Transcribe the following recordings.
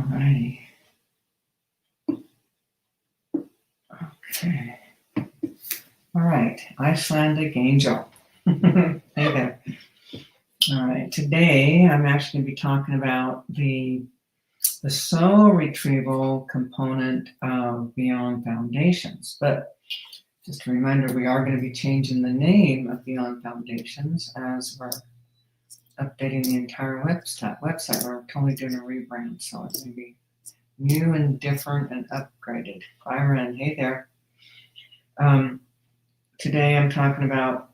Alrighty. Okay. All right, Icelandic angel. Hey there. All right, today I'm actually going to be talking about the soul retrieval component of Beyond Foundations. But just a reminder, we are going to be changing the name of Beyond Foundations as we're updating the entire website. We're totally doing a rebrand, so it's going to be new and different and upgraded. Byron, hey there. Today I'm talking about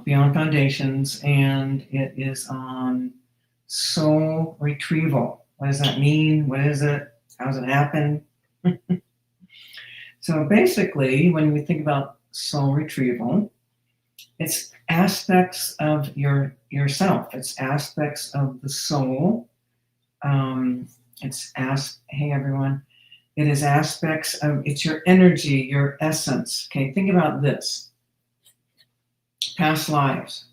Beyond Foundations, and it is on soul retrieval. What does that mean? What is it? How does it happen? So basically, when we think about soul retrieval, it's aspects of yourself. It's aspects of the soul. Hey everyone. It is aspects of, it's your energy, your essence. Okay, think about this. Past lives.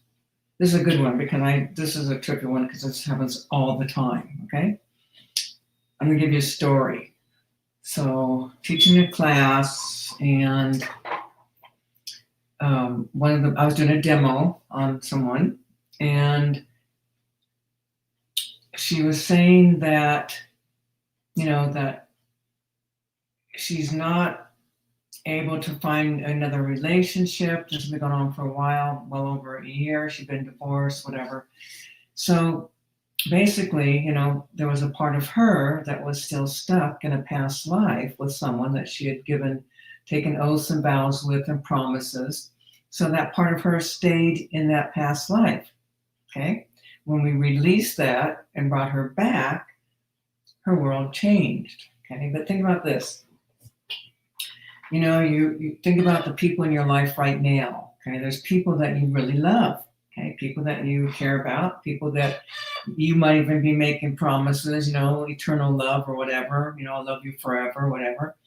This is a good one because this is a tricky one because this happens all the time, okay? I'm gonna give you a story. So, teaching a class, and I was doing a demo on someone, and she was saying that, that she's not able to find another relationship. This has been going on for a while, well over a year. She'd been divorced, whatever. So basically, there was a part of her that was still stuck in a past life with someone that she had taken oaths and vows with and promises. So that part of her stayed in that past life. Okay. When we released that and brought her back, her world changed. Okay. But think about this. You think about the people in your life right now. Okay. There's people that you really love. Okay. People that you care about, people that you might even be making promises, eternal love or whatever, I love you forever, whatever.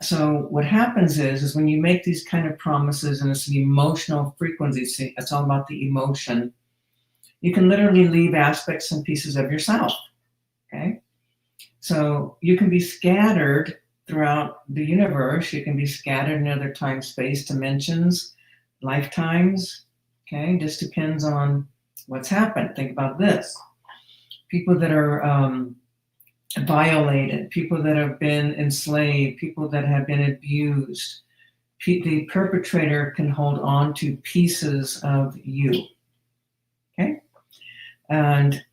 So what happens is when you make these kind of promises, and it's an emotional frequency, it's all about the emotion, you can literally leave aspects and pieces of yourself, okay? So you can be scattered throughout the universe, you can be scattered in other time, space, dimensions, lifetimes, okay? Just depends on what's happened. Think about this. People that are violated, people that have been enslaved, people that have been abused. The perpetrator can hold on to pieces of you, okay? And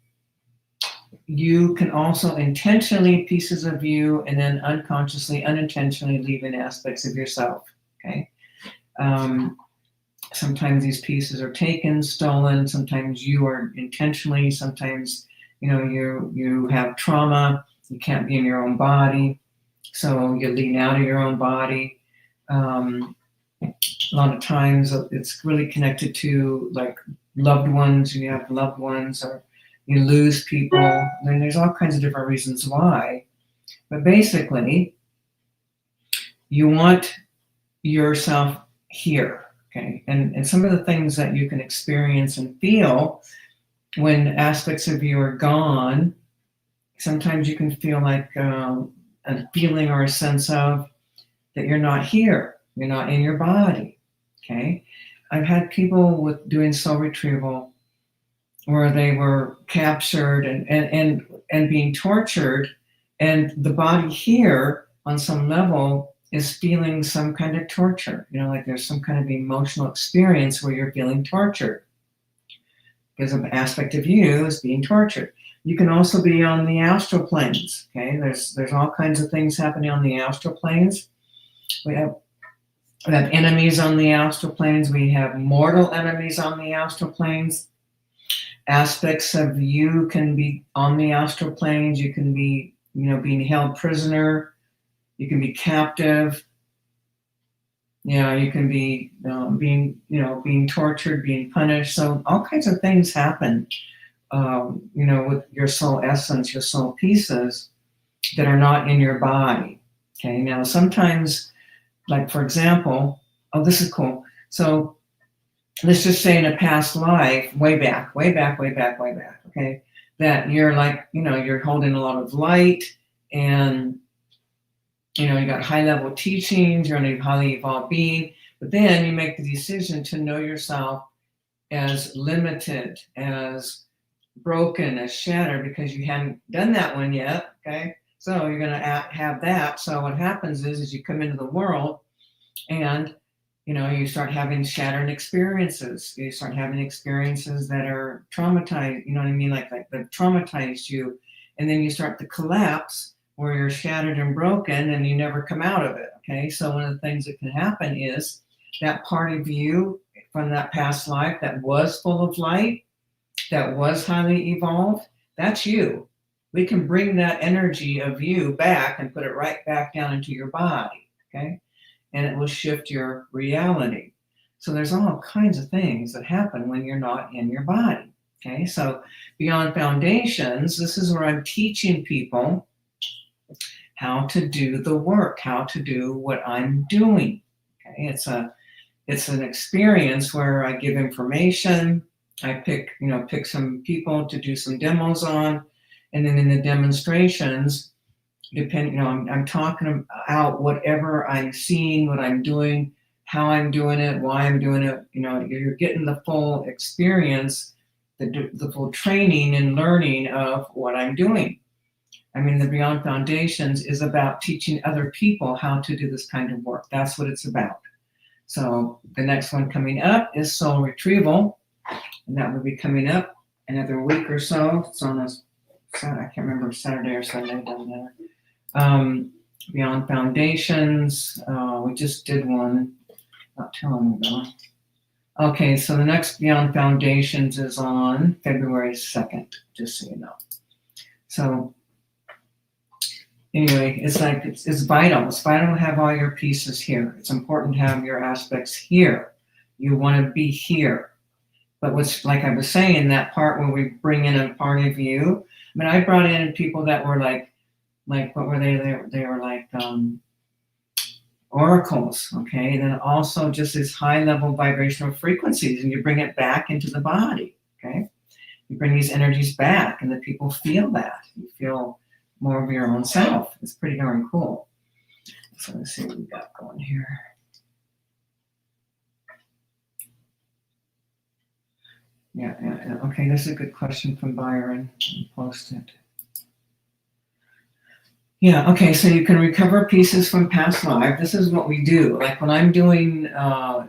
you can also intentionally pieces of you, and then unconsciously, unintentionally leave in aspects of yourself, okay? Sometimes these pieces are taken, stolen, sometimes you are intentionally, sometimes, you have trauma, you can't be in your own body, so you lean out of your own body. A lot of times it's really connected to like loved ones, you have loved ones, or you lose people, and there's all kinds of different reasons why. But basically, you want yourself here, okay? And some of the things that you can experience and feel when aspects of you are gone, sometimes you can feel like a feeling or a sense of that you're not here, you're not in your body, okay? I've had people with doing soul retrieval where they were captured and being tortured, and the body here on some level is feeling some kind of torture, like there's some kind of emotional experience where you're feeling tortured because an aspect of you is being tortured. You can also be on the astral planes, okay? There's all kinds of things happening on the astral planes. We have enemies on the astral planes. We have mortal enemies on the astral planes. Aspects of you can be on the astral planes. You can be, being held prisoner. You can be captive. You can be being tortured, being punished. So all kinds of things happen, with your soul essence, your soul pieces that are not in your body. Okay. Now, sometimes, like for example, this is cool. So let's just say in a past life, way back. Okay. that you're like, you're holding a lot of light, and you got high level teachings, you're a highly evolved being, but then you make the decision to know yourself as limited, as broken, as shattered, because you hadn't done that one yet. Okay, so you're going to have that. So what happens is you come into the world, and you start having shattered experiences. You start having experiences that are traumatized, you know what I mean, like that traumatized you, and then you start to collapse where you're shattered and broken, and you never come out of it. Okay, so one of the things that can happen is that part of you from that past life that was full of light, that was highly evolved, that's you. We can bring that energy of you back and put it right back down into your body. Okay, and it will shift your reality. So there's all kinds of things that happen when you're not in your body. Okay, so beyond foundations, this is where I'm teaching people how to do the work, how to do what I'm doing. Okay, it's an experience where I give information. I pick some people to do some demos on, and then in the demonstrations, I'm talking out whatever I'm seeing, what I'm doing, how I'm doing it, why I'm doing it. You're getting the full experience, the full training and learning of what I'm doing. I mean, the Beyond Foundations is about teaching other people how to do this kind of work. That's what it's about. So the next one coming up is Soul Retrieval, and that will be coming up another week or so. It's on I can't remember, Saturday or Sunday down there. Beyond Foundations, we just did one not too long ago. Okay, so the next Beyond Foundations is on February 2nd, just so you know. So anyway, it's like it's vital. It's vital to have all your pieces here. It's important to have your aspects here. You want to be here. But what's, like I was saying, that part where we bring in a part of you. I mean, I brought in people that were like what were they? They were like oracles, okay? And then also just these high level vibrational frequencies, and you bring it back into the body, okay? You bring these energies back, and the people feel that. You feel more of your own self. It's pretty darn cool. So let's see what we got going here. Yeah. Okay, this is a good question from Byron. I'll post it. Yeah, okay, so you can recover pieces from past life. This is what we do. Like when I'm doing,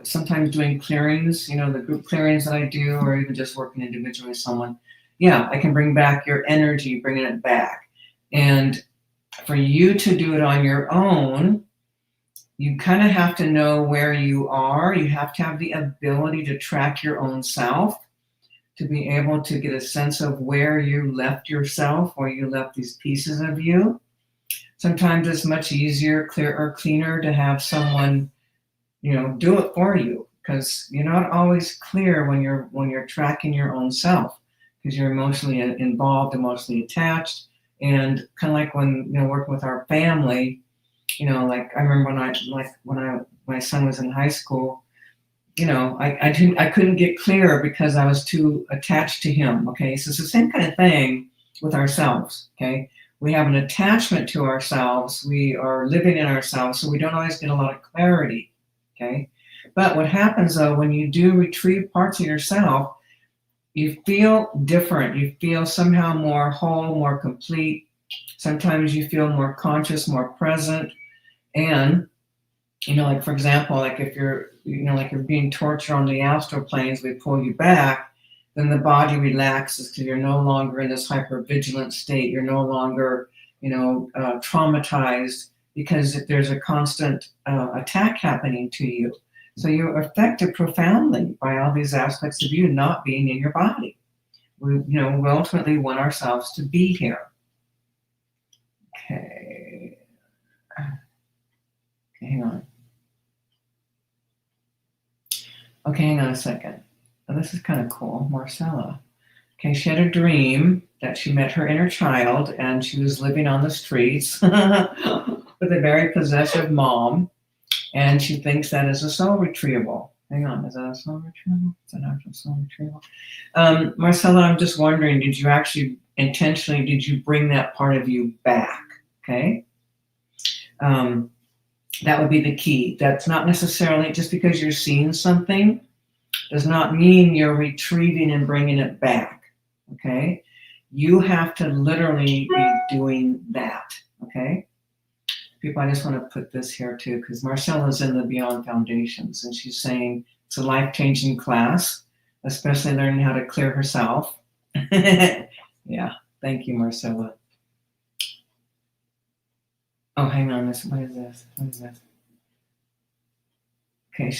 sometimes doing clearings, the group clearings that I do, or even just working individually with someone. Yeah, I can bring back your energy, bringing it back. And for you to do it on your own, you kind of have to know where you are. You have to have the ability to track your own self, to be able to get a sense of where you left yourself, where you left these pieces of you. Sometimes it's much easier, cleaner to have someone, do it for you, because you're not always clear when you're tracking your own self, because you're emotionally involved, emotionally attached, and kind of like when working with our family, like I remember when my son was in high school, I couldn't get clear because I was too attached to him. Okay, so it's the same kind of thing with ourselves. Okay. We have an attachment to ourselves. We are living in ourselves, so we don't always get a lot of clarity, okay? But what happens, though, when you do retrieve parts of yourself, you feel different. You feel somehow more whole, more complete. Sometimes you feel more conscious, more present. And, like, for example, like if you're, like you're being tortured on the astral planes, we pull you back, then the body relaxes because you're no longer in this hypervigilant state. You're no longer, traumatized because there's a constant attack happening to you. So you're affected profoundly by all these aspects of you not being in your body. We ultimately want ourselves to be here. Okay, hang on. Okay, hang on a second. Oh, this is kind of cool. Marcella. Okay, she had a dream that she met her inner child and she was living on the streets with a very possessive mom, and she thinks that is a soul retrieval. Hang on, is that a soul retrieval? Is that actual soul retrieval? Marcella, I'm just wondering, did you actually intentionally, did you bring that part of you back? Okay. That would be the key. That's not necessarily, just because you're seeing something does not mean you're retrieving and bringing it back. Okay. You have to literally be doing that. Okay. People, I just want to put this here too, because Marcella's in the Beyond Foundations, and she's saying it's a life-changing class, especially learning how to clear herself. Yeah, thank you, Marcella. Oh, hang on, what is this? What is this? Okay,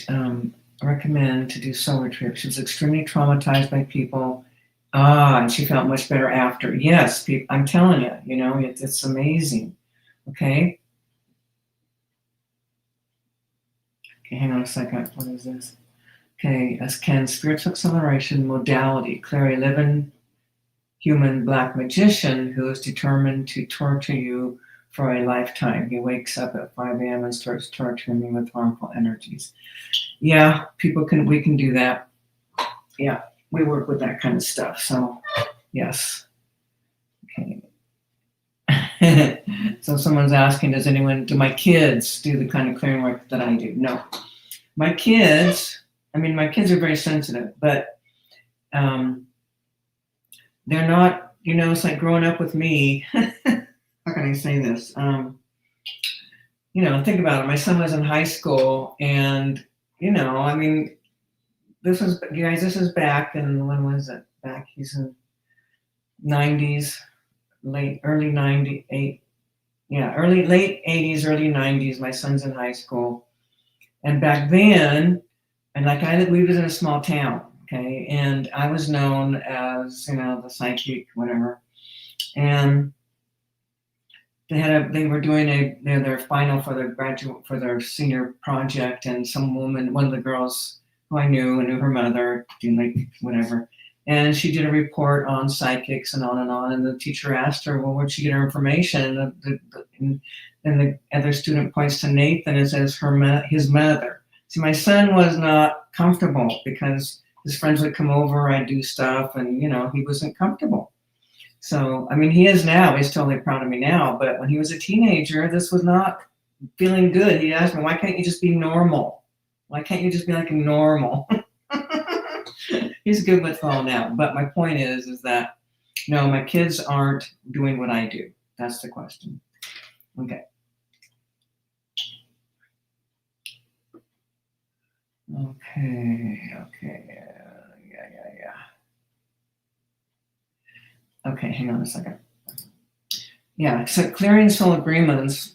recommend to do soul retrieval. She was extremely traumatized by people. And she felt much better after. Yes, I'm telling you, you know, it's amazing. Okay. Okay, hang on a second. What is this? Okay, can spiritual acceleration modality clear a living human black magician who is determined to torture you for a lifetime? He wakes up at 5 a.m. and starts torturing you with harmful energies. Yeah, we can do that. Yeah, we work with that kind of stuff. So, yes. Okay. So someone's asking, do my kids do the kind of clearing work that I do? No. My kids are very sensitive, but they're not, you know, it's like growing up with me. How can I say this? You know, think about it. My son was in high school, and, you know, I mean, this is back in, when was it? Back, he's in 90s, late 80s, early 90s. My son's in high school. And back then, and like we was in a small town, okay, and I was known as, you know, the psychic, whatever. And they were doing their final for their senior project, and some woman, one of the girls who I knew her mother, like whatever, and she did a report on psychics and on, and the teacher asked her, well, where'd she get her information? And the other student points to Nathan and says his mother. See, my son was not comfortable because his friends would come over, I'd do stuff, and, you know, he wasn't comfortable. So, I mean, he is now. He's totally proud of me now. But when he was a teenager, this was not feeling good. He asked me, why can't you just be normal? Why can't you just be like normal? He's good with all now. But my point is that, no, my kids aren't doing what I do. That's the question. Okay. Okay. Okay, hang on a second. Yeah, so clearing soul agreements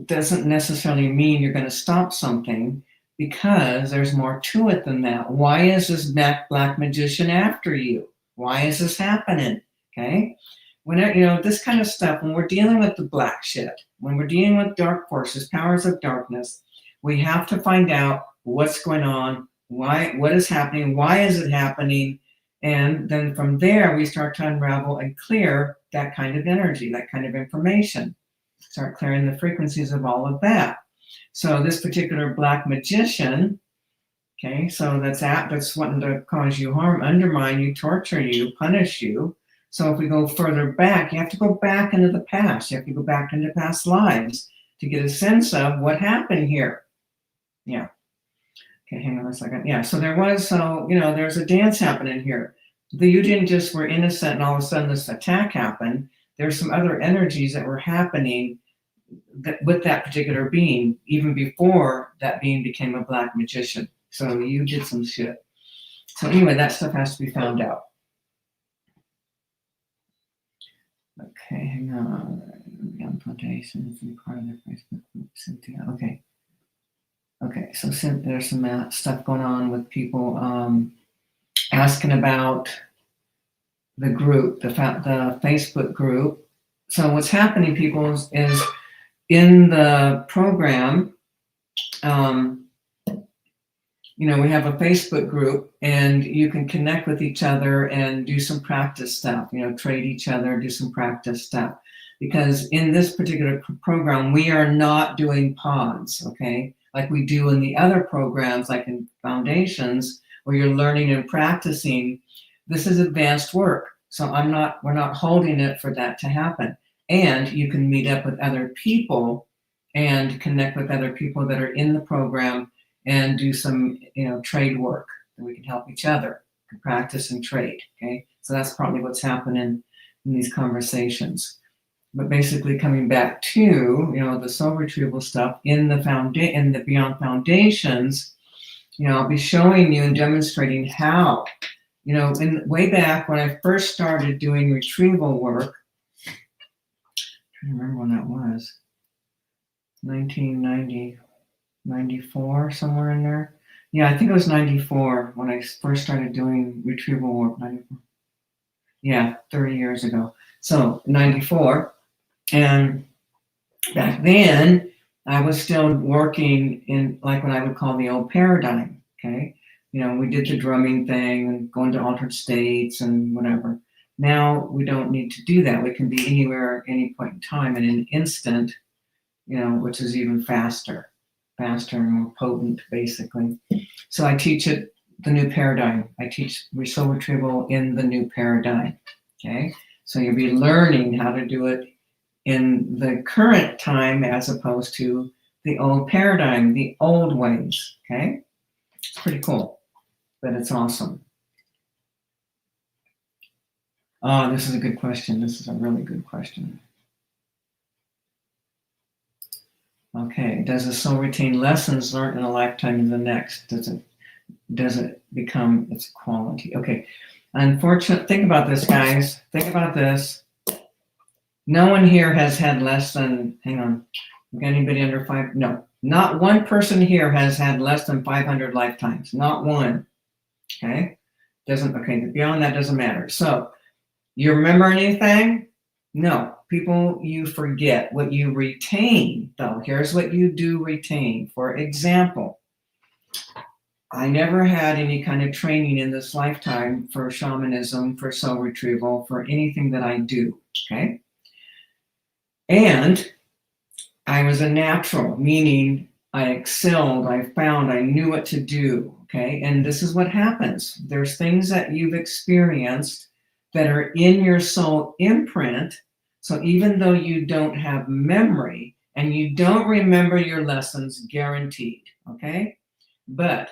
doesn't necessarily mean you're going to stop something, because there's more to it than that. Why is this black magician after you? Why is this happening? Okay. Whenever, you know, this kind of stuff, when we're dealing with the black shit, when we're dealing with dark forces, powers of darkness, we have to find out what's going on, what is happening, why is it happening, and then from there we start to unravel and clear that kind of energy, that kind of information. Start clearing the frequencies of all of that. So this particular black magician, okay, so that's wanting to cause you harm, undermine you, torture you, punish you. So if we go further back, you have to go back into the past. You have to go back into past lives to get a sense of what happened here. Yeah. Okay, hang on a second. Yeah, so there's a dance happening here. You didn't just were innocent and all of a sudden this attack happened. There's some other energies that were happening with that particular being, even before that being became a black magician. So you did some shit. So anyway, that stuff has to be found out. Okay, hang on. Implantation is part of the Facebook group. Cynthia. Okay, so there's some stuff going on with people asking about the group, the Facebook group. So what's happening, people, is in the program, we have a Facebook group, and you can connect with each other and do some practice stuff, trade each other, do some practice stuff. Because in this particular program, we are not doing pods, okay? like we do in the other programs, like in foundations, where you're learning and practicing. This is advanced work. So we're not holding it for that to happen. And you can meet up with other people and connect with other people that are in the program and do some, trade work. And we can help each other practice and trade. Okay. So that's probably what's happening in these conversations. But basically coming back to, the soul retrieval stuff in the Beyond Foundations, I'll be showing you and demonstrating how, way back when I first started doing retrieval work, I can't remember when that was, 1990, 94, somewhere in there. Yeah, I think it was 94 when I first started doing retrieval work. 94. Yeah, 30 years ago. So 94. And back then, I was still working in like what I would call the old paradigm. Okay. We did the drumming thing and going to altered states and whatever. Now we don't need to do that. We can be anywhere at any point in time in an instant, which is even faster and more potent, basically. So I teach it the new paradigm. I teach soul retrieval in the new paradigm. Okay. So you'll be learning how to do it in the current time as opposed to the old paradigm, the old ways. Okay. It's pretty cool, but it's awesome. Oh, this is a good question. This is a really good question. Okay. Does a soul retain lessons learned in a lifetime in the next? Does it become its quality? Okay. Unfortunately, think about this, guys. Think about this. No one here has had less than, hang on, anybody under 5? No, not one person here has had less than 500 lifetimes. Not one. Okay. Beyond that doesn't matter. So, you remember anything? No. People, you forget. What you retain, though, here's what you do retain. For example, I never had any kind of training in this lifetime for shamanism, for soul retrieval, for anything that I do. Okay. And I was a natural, meaning I excelled, I knew what to do. Okay. And this is what happens. There's things that you've experienced that are in your soul imprint. So even though you don't have memory and you don't remember your lessons, guaranteed. Okay. But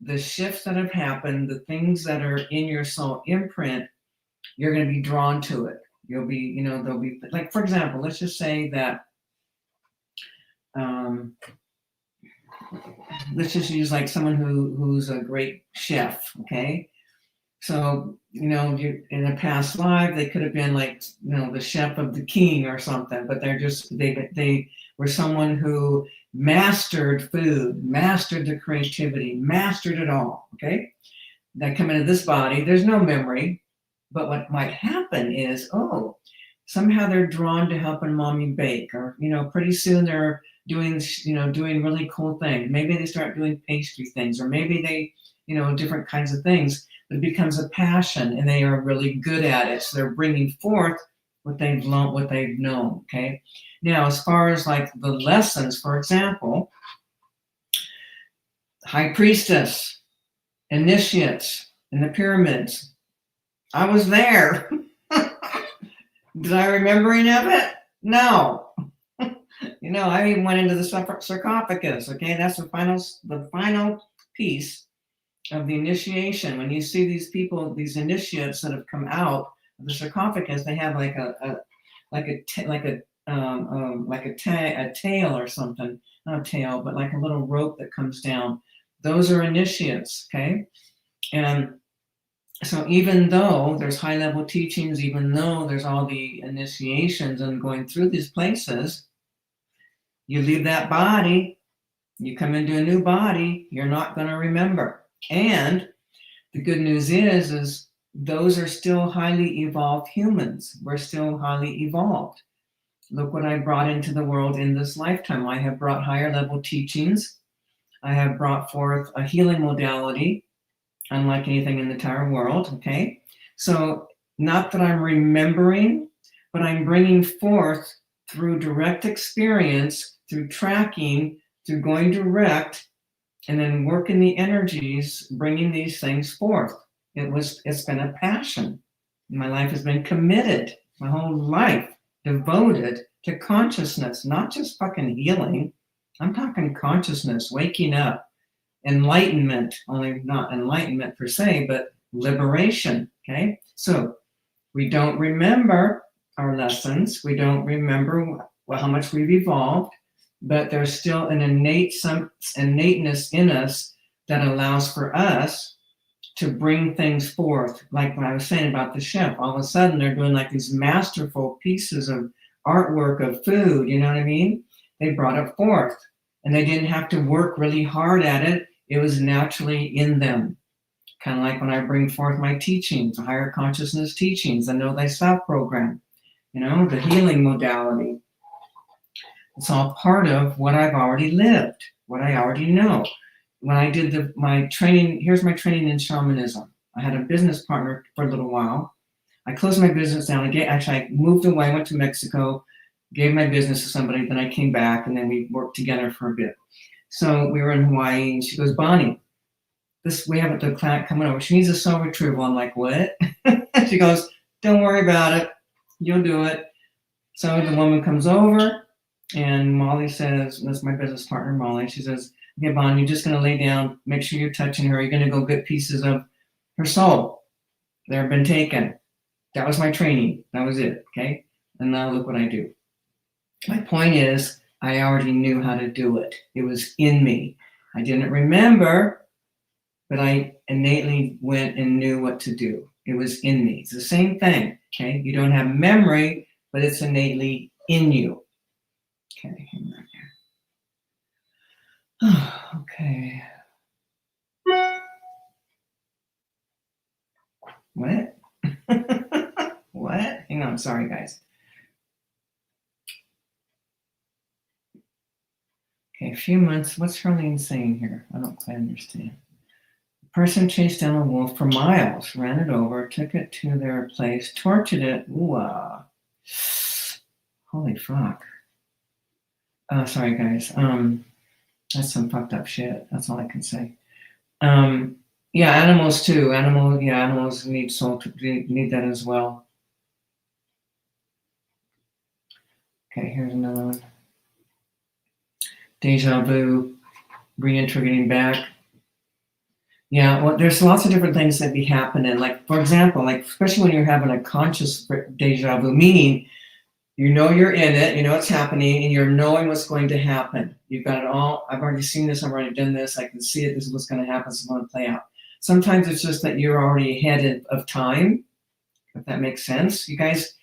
the shifts that have happened, the things that are in your soul imprint, you're going to be drawn to it. You'll be, there'll be, like, for example, let's just say that, let's just use like someone who's a great chef, okay? So, you in a past life, they could have been like, the chef of the king or something, but they were someone who mastered food, mastered the creativity, mastered it all, okay? They come into this body, there's no memory. But what might happen is, somehow they're drawn to helping mommy bake, or, pretty soon they're doing really cool things. Maybe they start doing pastry things, or maybe they, different kinds of things. But it becomes a passion and they are really good at it. So they're bringing forth what they've learned, what they've known. Okay. Now, as far as like the lessons, for example, high priestess, initiates in the pyramids, I was there. Did I remember any of it? No. I even went into the sarcophagus. Okay, that's the final piece of the initiation. When you see these people, these initiates that have come out of the sarcophagus, they have like a tail or something. Not a tail, but like a little rope that comes down. Those are initiates. Okay, and so even though there's high level teachings, even though there's all the initiations and going through these places, you leave that body, you come into a new body, you're not going to remember. And the good news is those are still highly evolved humans. We're still highly evolved. Look what I brought into the world in this lifetime. I have brought higher level teachings. I have brought forth a healing modality, unlike anything in the entire world, okay? So not that I'm remembering, but I'm bringing forth through direct experience, through tracking, through going direct and then working the energies, bringing these things forth. It's been a passion. My life has been committed, my whole life devoted to consciousness, not just fucking healing. I'm talking consciousness, waking up, enlightenment, only not enlightenment per se, but liberation, okay? So we don't remember our lessons. We don't remember how much we've evolved, but there's still an innateness in us that allows for us to bring things forth. Like when I was saying about the chef, all of a sudden they're doing like these masterful pieces of artwork of food, you know what I mean? They brought it forth and they didn't have to work really hard at it. It was naturally in them. Kind of like when I bring forth my teachings, the higher consciousness teachings, the Know Thyself program, you know, the healing modality. It's all part of what I've already lived, what I already know. When I did my training, here's my training in shamanism. I had a business partner for a little while. I closed my business down. I moved away, I went to Mexico, gave my business to somebody, then I came back, and then we worked together for a bit. So we were in Hawaii, and she goes, Bonnie, we have a client coming over. She needs a soul retrieval. I'm like, what? She goes, don't worry about it. You'll do it. So the woman comes over, and Molly says, that's my business partner, Molly. She says, okay, Bonnie, you're just going to lay down. Make sure you're touching her. You're going to go get pieces of her soul. They've been taken. That was my training. That was it, okay? And now look what I do. My point is, I already knew how to do it. It was in me. I didn't remember, but I innately went and knew what to do. It was in me. It's the same thing, okay? You don't have memory, but it's innately in you. Okay, hang on here. Okay. What? What? Hang on, sorry guys. Okay, a few months. What's Charlene saying here? I don't quite understand. The person chased down a wolf for miles, ran it over, took it to their place, tortured it. Ooh, holy fuck. Sorry guys. That's some fucked up shit. That's all I can say. Yeah, animals too. Animals need soul. Need that as well. Okay, here's another one. Deja vu, reintegrating back. Yeah, well, there's lots of different things that be happening. Like, for example, like especially when you're having a conscious deja vu, meaning you know you're in it, you know it's happening, and you're knowing what's going to happen. You've got it all. I've already seen this. I've already done this. I can see it. This is what's going to happen. This is going to play out. Sometimes it's just that you're already ahead of time, if that makes sense. You guys,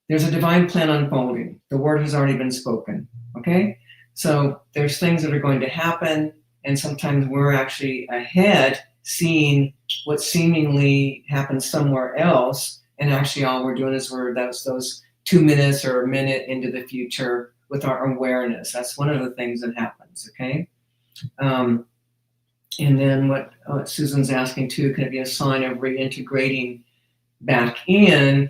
there's a divine plan unfolding. The word has already been spoken, okay? So there's things that are going to happen, and sometimes we're actually ahead seeing what seemingly happens somewhere else, and actually all we're doing is those 2 minutes or a minute into the future with our awareness. That's one of the things that happens, okay? And then what Susan's asking too, can it be a sign of reintegrating back in?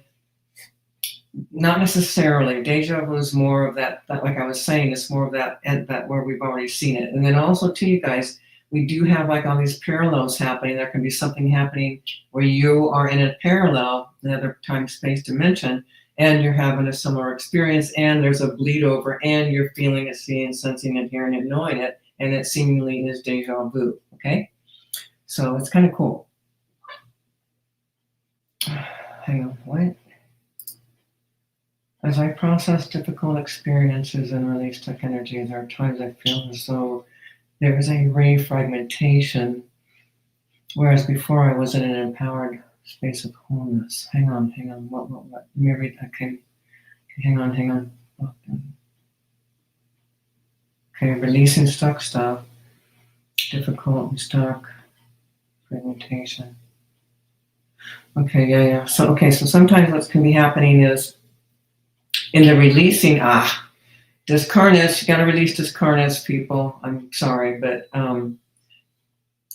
Not necessarily. Deja vu is more of that, like I was saying, it's more of that where we've already seen it. And then also to you guys, we do have like all these parallels happening. There can be something happening where you are in a parallel, another time, space dimension, and you're having a similar experience, and there's a bleed over, and you're feeling it, seeing, sensing it, hearing it, knowing it, and it seemingly is deja vu, okay? So it's kind of cool. Hang on, what? As I process difficult experiences and release took energy, there are times I feel as though there is a refragmentation, whereas before I was in an empowered space of wholeness. Hang on, what? Let me read, okay, hang on. Okay, releasing stuck stuff, difficult and stuck, fragmentation. Okay, yeah. So sometimes what can be happening is in the releasing, discarnates, you gotta release discarnates, people. I'm sorry, but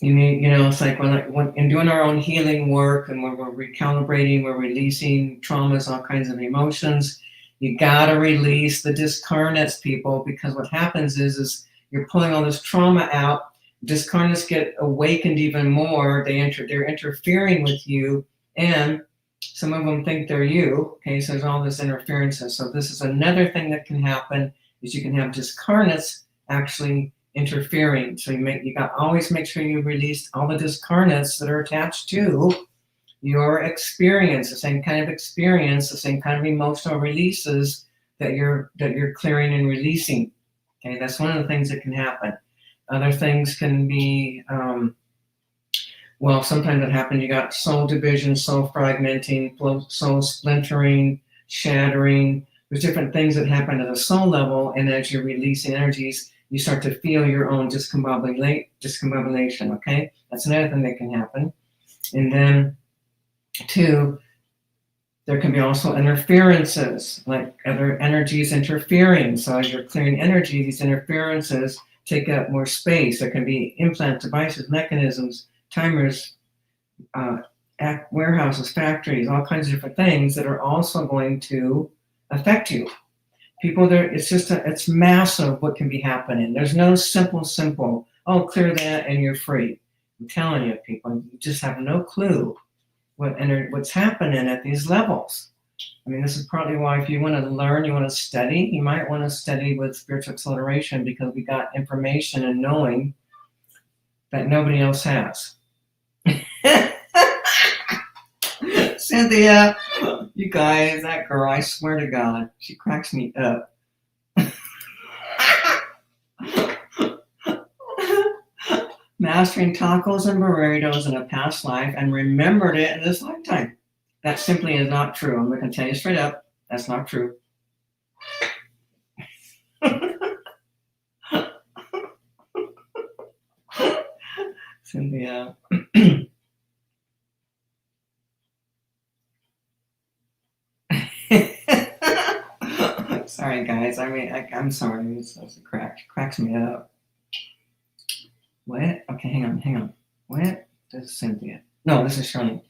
you need, it's like when in doing our own healing work and when we're recalibrating, we're releasing traumas, all kinds of emotions, you gotta release the discarnates, people, because what happens is you're pulling all this trauma out. Discarnates get awakened even more. They're interfering with you, and some of them think they're you. Okay, so there's all this interferences. So this is another thing that can happen, is you can have discarnates actually interfering. So you got always make sure you release all the discarnates that are attached to your experience, the same kind of experience, the same kind of emotional releases that you're clearing and releasing. Okay, that's one of the things that can happen. Other things can be, well, sometimes it happens, you got soul division, soul fragmenting, soul splintering, shattering. There's different things that happen at a soul level, and as you're releasing energies, you start to feel your own discombobulation, okay? That's another thing that can happen. And then, two, there can be also interferences, like other energies interfering. So as you're clearing energy, these interferences take up more space. There can be implant devices, mechanisms, timers, warehouses, factories, all kinds of different things that are also going to affect you. People there, it's massive what can be happening. There's no simple, oh, clear that and you're free. I'm telling you, people, you just have no clue what's happening at these levels. I mean, this is partly why if you want to learn, you want to study, you might want to study with spiritual acceleration, because we got information and knowing that nobody else has. Cynthia, you guys, that girl, I swear to God, she cracks me up. Mastering tacos and burritos in a past life and remembered it in this lifetime. That simply is not true. I'm going to tell you straight up, that's not true. Cynthia. Sorry, guys. I mean, I'm sorry. It cracks me up. What? Okay, hang on. What? This is Cynthia. No, this is Shirley.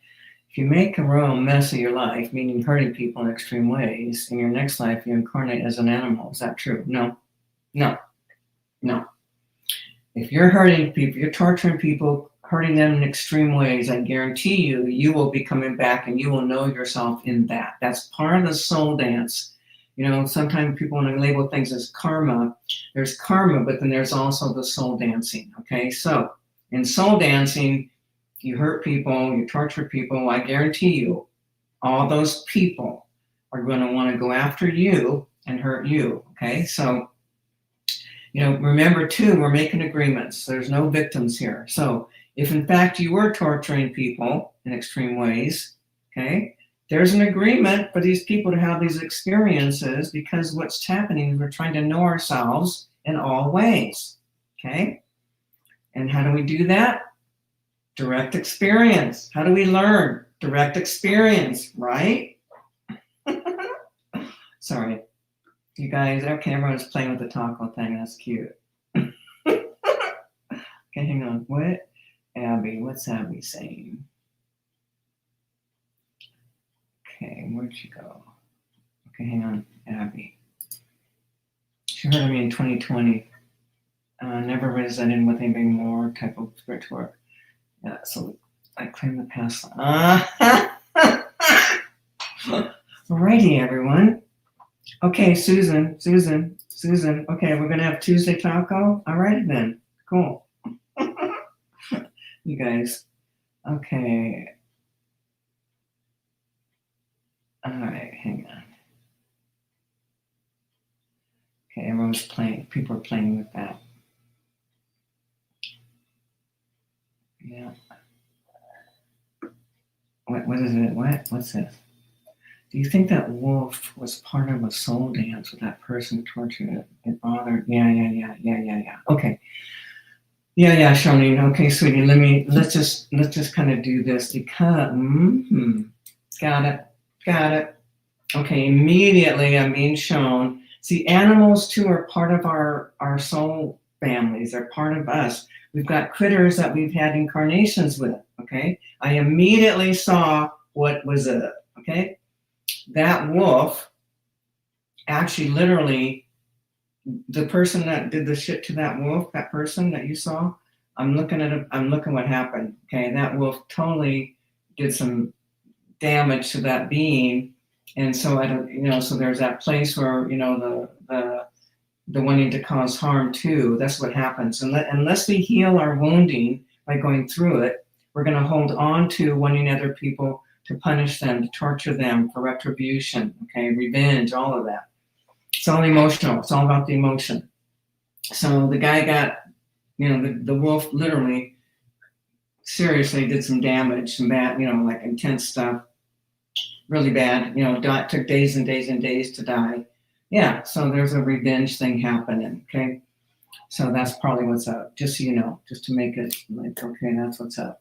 If you make a real mess of your life, meaning hurting people in extreme ways, in your next life you incarnate as an animal. Is that true? No. If you're hurting people, you're torturing people, hurting them in extreme ways, I guarantee you will be coming back and you will know yourself in that. That's part of the soul dance. You know, sometimes people want to label things as karma. There's karma, but then there's also the soul dancing, okay? So in soul dancing, you hurt people, you torture people, I guarantee you, all those people are going to want to go after you and hurt you, okay? So, you know, remember too, we're making agreements. There's no victims here. So if in fact you were torturing people in extreme ways, okay, there's an agreement for these people to have these experiences, because what's happening is we're trying to know ourselves in all ways, okay? And how do we do that? Direct experience. How do we learn? Direct experience, right? Sorry. You guys, okay, everyone's playing with the taco thing. That's cute. Okay, hang on. What? Abby, what's Abby saying? Okay, where'd she go? Okay, hang on, Abby. She heard of me in 2020. Never resonated with anything more type of spiritual work. Yeah, so I claim the past. Alrighty, everyone. Okay, Susan. Okay, we're gonna have Tuesday taco. Alrighty then. Cool. You guys. Okay. Alright, hang on. Okay, everyone's playing. People are playing with that. Yeah. What is it? What's this? Do you think that wolf was part of a soul dance with that person who tortured it? It bothered? Yeah. Okay. Yeah, Shoni. Okay, sweetie. Let's just kind of do this because. Got it. Okay, immediately I'm being shown. See, animals too are part of our soul families. They're part of us. We've got critters that we've had incarnations with. Okay, I immediately saw what was it. Okay. That wolf actually literally the person that did the shit to that wolf, that person that you saw, I'm looking at it, I'm looking what happened. Okay, that wolf totally did some damage to that being. And so I don't, so there's that place where, the wanting to cause harm too. That's what happens. Unless we heal our wounding by going through it, we're going to hold on to wanting other people to punish them, to torture them for retribution, okay, revenge, all of that. It's all emotional. It's all about the emotion. So the guy got, the wolf literally, seriously did some damage, some bad, like intense stuff, really bad, took days and days and days to die. Yeah, so there's a revenge thing happening, okay? So that's probably what's up, just so you know, just to make it like, okay, that's what's up.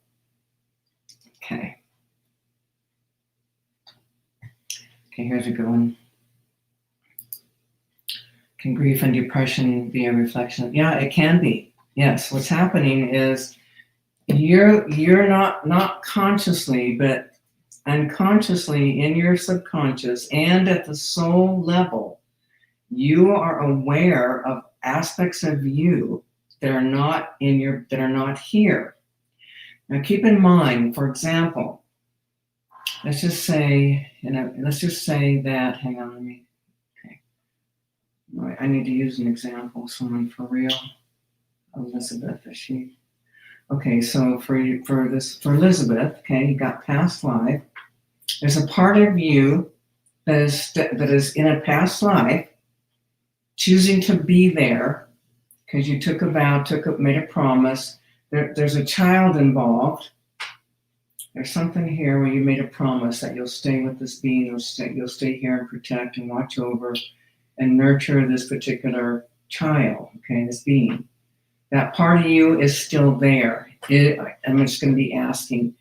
Okay. Okay, here's a good one. Can grief and depression be a reflection? Yeah, it can be. Yes, what's happening is you're not consciously, but unconsciously in your subconscious and at the soul level, you are aware of aspects of you that are not here. Now keep in mind, for example, let's just say that, hang on, okay. I need to use an example, someone for real. Elizabeth, is she? Okay, so for Elizabeth, okay, you got past life. There's a part of you that is in a past life, choosing to be there because you took a vow, made a promise. There's a child involved. There's something here where you made a promise that you'll stay with this being, you'll stay here and protect and watch over and nurture this particular child, okay, this being. That part of you is still there. I'm just going to be asking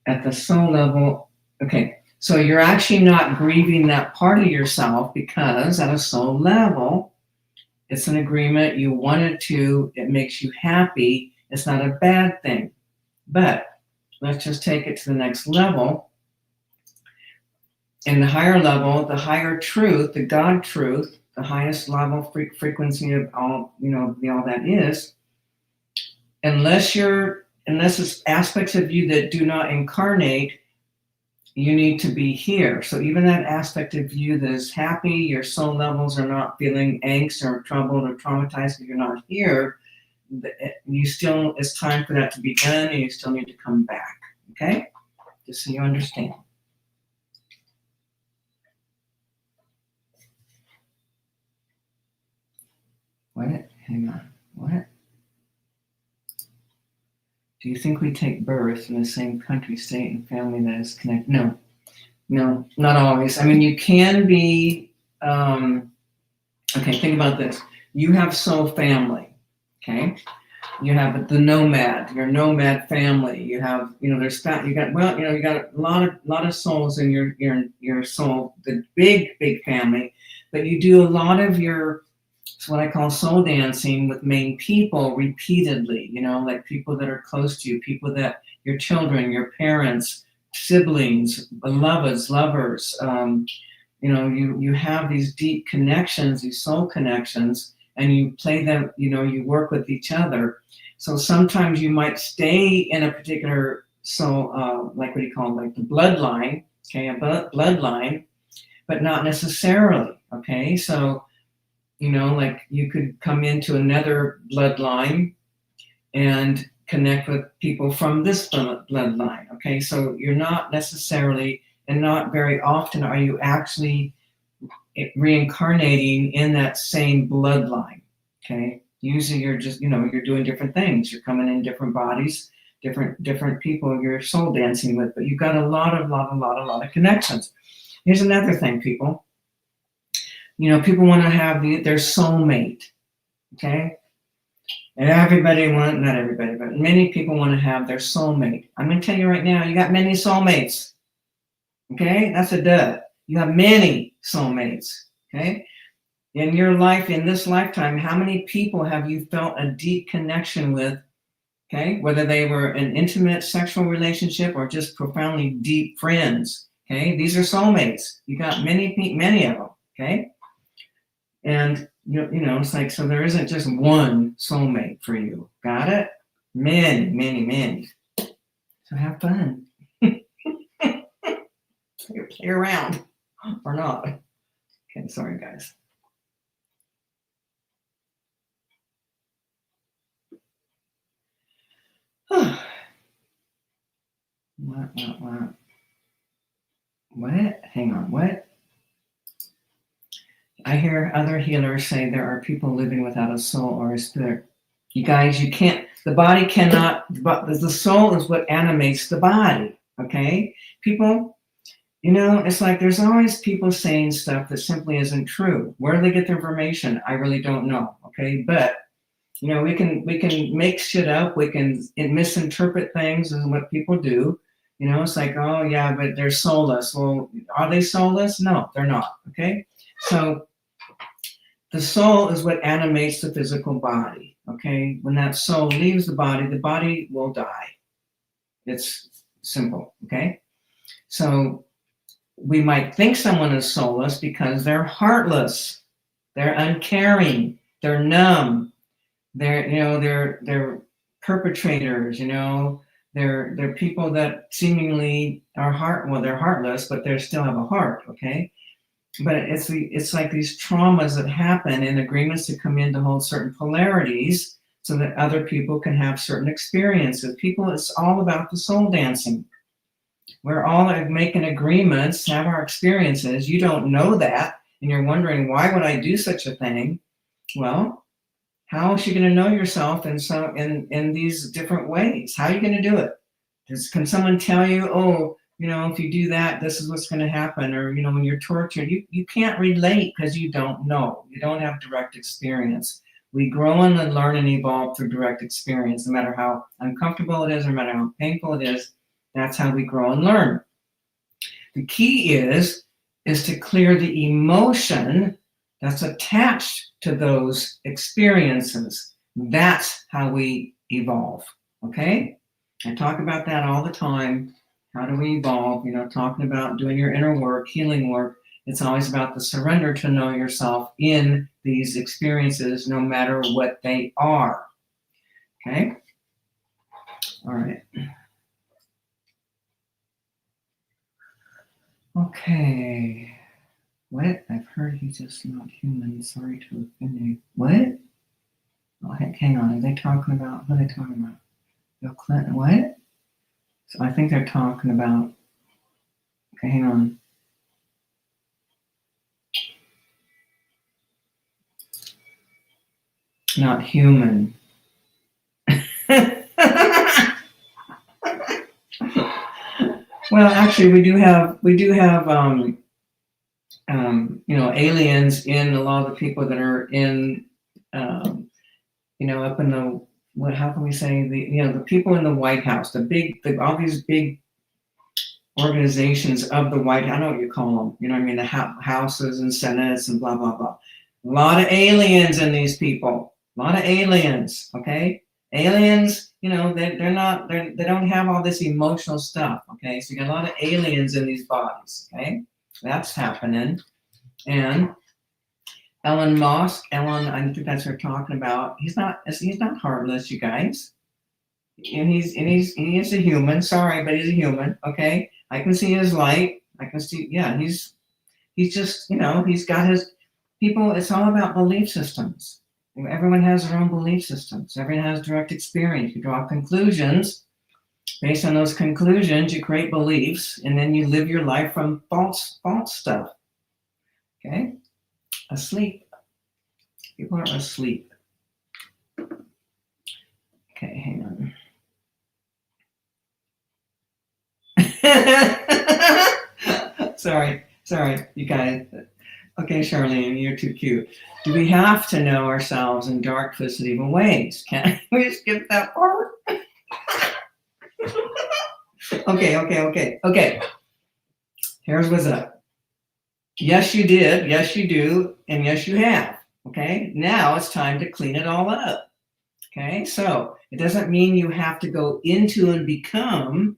at the soul level, okay, so you're actually not grieving that part of yourself because at a soul level, it's an agreement, you wanted to, it makes you happy, it's not a bad thing. But let's just take it to the next level. In the higher level, the higher truth, the God truth, the highest level frequency of all, all that is, unless it's aspects of you that do not incarnate, you need to be here. So even that aspect of you that is happy, your soul levels are not feeling angst or troubled or traumatized if you're not here, it's time for that to be done and you still need to come back, okay? Just so you understand. What? Hang on. What? Do you think we take birth in the same country, state, and family that is connected? No, not always. I mean, you can be, okay, think about this. You have soul family, okay? You have the nomad, your nomad family. You have, you got a lot of souls in your soul, the big family, but you do a lot of it's what I call soul dancing with main people repeatedly, like people that are close to you, people that your children, your parents, siblings, beloveds, lovers, you have these deep connections, these soul connections, and you play them, you work with each other. So sometimes you might stay in a particular soul, like what do you call it, like the bloodline, okay, a bloodline, but not necessarily, okay? So, like you could come into another bloodline and connect with people from this bloodline, okay? So you're not necessarily, and not very often are you actually reincarnating in that same bloodline, okay? Usually you're just, you're doing different things. You're coming in different bodies, different people you're soul dancing with, but you've got a lot of connections. Here's another thing, people. People want to have their soulmate, okay? And not everybody, but many people want to have their soulmate. I'm going to tell you right now, you got many soulmates, okay? That's a duh. You have many soulmates, okay? In your life, in this lifetime, how many people have you felt a deep connection with, okay? Whether they were an intimate sexual relationship or just profoundly deep friends, okay? These are soulmates. You got many of them, okay? And it's like, so there isn't just one soulmate for you. Got it? Many, many, many. So have fun. Play around or not. Okay, sorry guys. What? Hang on, what? I hear other healers say there are people living without a soul or a spirit. You guys, you can't, the body cannot, but the soul is what animates the body, okay? People, it's like there's always people saying stuff that simply isn't true. Where do they get their information? I really don't know, okay? But, we can make shit up. We can misinterpret things is what people do. It's like, oh yeah, but they're soulless. Well, are they soulless? No, they're not, okay? So the soul is what animates the physical body, okay? When that soul leaves the body will die. It's simple, okay? So we might think someone is soulless because they're heartless, they're uncaring, they're numb, they're perpetrators, they're people that seemingly are they're heartless, but they still have a heart, okay? But it's like these traumas that happen and agreements that come in to hold certain polarities so that other people can have certain experiences. It's all about the soul dancing. We're all making agreements, have our experiences. You don't know that, and you're wondering, why would I do such a thing? Well, how is you going to know yourself in these different ways? How are you going to do it? Can someone tell you, oh, if you do that, this is what's going to happen? Or, when you're tortured, you can't relate because you don't know. You don't have direct experience. We grow and learn and evolve through direct experience, no matter how uncomfortable it is, no matter how painful it is. That's how we grow and learn. The key is to clear the emotion that's attached to those experiences. That's how we evolve, okay? I talk about that all the time. How do we evolve? Talking about doing your inner work, healing work. It's always about the surrender to know yourself in these experiences, no matter what they are. Okay? All right. Okay. What? I've heard he's just not human. Sorry to offend you. What? Oh, heck, hang on. Are they talking about? What are they talking about? Bill Clinton? What? So I think they're talking about. Okay, hang on. Not human. Well, actually, we do have aliens in a lot of the people that are in, up in the, how can we say, the people in the White House, all these big organizations of the White House, I don't know what you call them, the houses and senates and blah, blah, blah. A lot of aliens in these people, a lot of aliens, okay? Aliens, they don't have all this emotional stuff, okay? So you got a lot of aliens in these bodies, okay? That's happening. And Elon Musk, I think that's what we're talking about. He's not heartless, you guys. And he is a human. Sorry, but he's a human, okay? I can see his light. I can see, yeah, he's just, he's got his people. It's all about belief systems. Everyone has their own belief systems. Everyone has direct experience. You draw conclusions. Based on those conclusions, you create beliefs, and then you live your life from false stuff. Okay? Asleep. People are asleep. Okay, hang on. Sorry, you guys. Okay, Charlene, you're too cute. Do we have to know ourselves in dark, twisted, evil ways? Can we skip that part? Okay. Here's what's up. Yes, you did. Yes, you do. And yes, you have. Okay. Now it's time to clean it all up. Okay. So it doesn't mean you have to go into and become.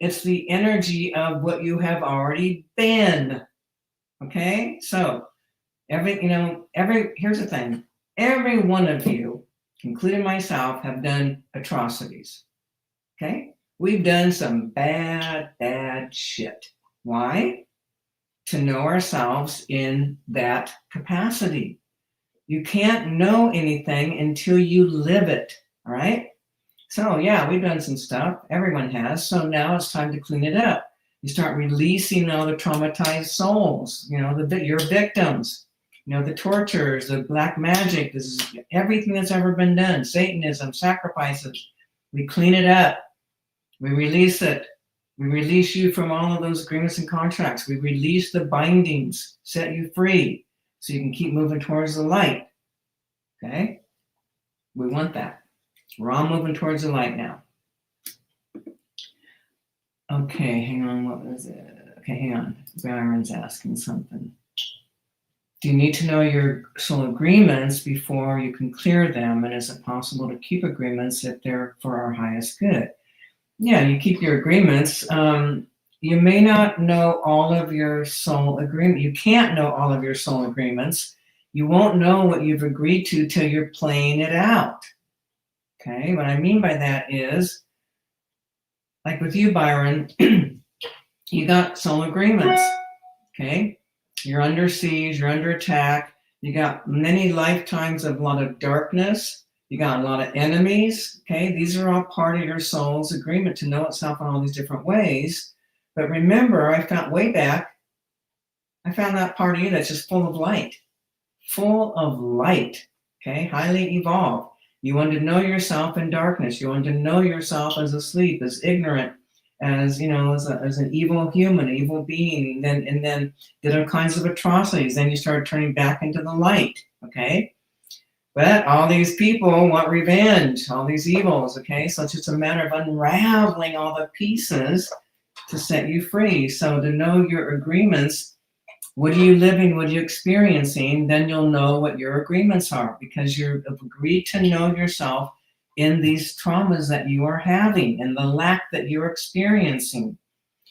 It's the energy of what you have already been. Okay. So Here's the thing. Every one of you, including myself, have done atrocities. Okay? We've done some bad, bad shit. Why? To know ourselves in that capacity. You can't know anything until you live it. All right? So yeah, we've done some stuff. Everyone has. So now it's time to clean it up. You start releasing all the traumatized souls, your victims, the tortures, the black magic, this is everything that's ever been done, Satanism, sacrifices. We clean it up. We release it. We release you from all of those agreements and contracts. We release the bindings, set you free so you can keep moving towards the light. Okay? We want that. We're all moving towards the light now. Okay, hang on. What was it? Okay, hang on. Byron's asking something. Do you need to know your soul agreements before you can clear them? And is it possible to keep agreements if they're for our highest good? Yeah, you keep your agreements. You may not know all of your soul agreement. You can't know all of your soul agreements. You won't know what you've agreed to till you're playing it out. Okay, what I mean by that is, like with you, Byron, you got soul agreements. Okay, you're under siege, you're under attack. You got many lifetimes of a lot of darkness. You got a lot of enemies. Okay, these are all part of your soul's agreement to know itself in all these different ways. But remember, I found way back, I found that part of you that's just full of light. Full of light. Okay, highly evolved. You want to know yourself in darkness. You want to know yourself as asleep, as ignorant, as an evil human, an evil being, and then did all kinds of atrocities. Then you start turning back into the light. Okay, but all these people want revenge, all these evils. Okay, so it's just a matter of unraveling all the pieces to set you free. So to know your agreements. What are you living? What are you experiencing? Then you'll know what your agreements are because you've agreed to know yourself in these traumas that you are having and the lack that you're experiencing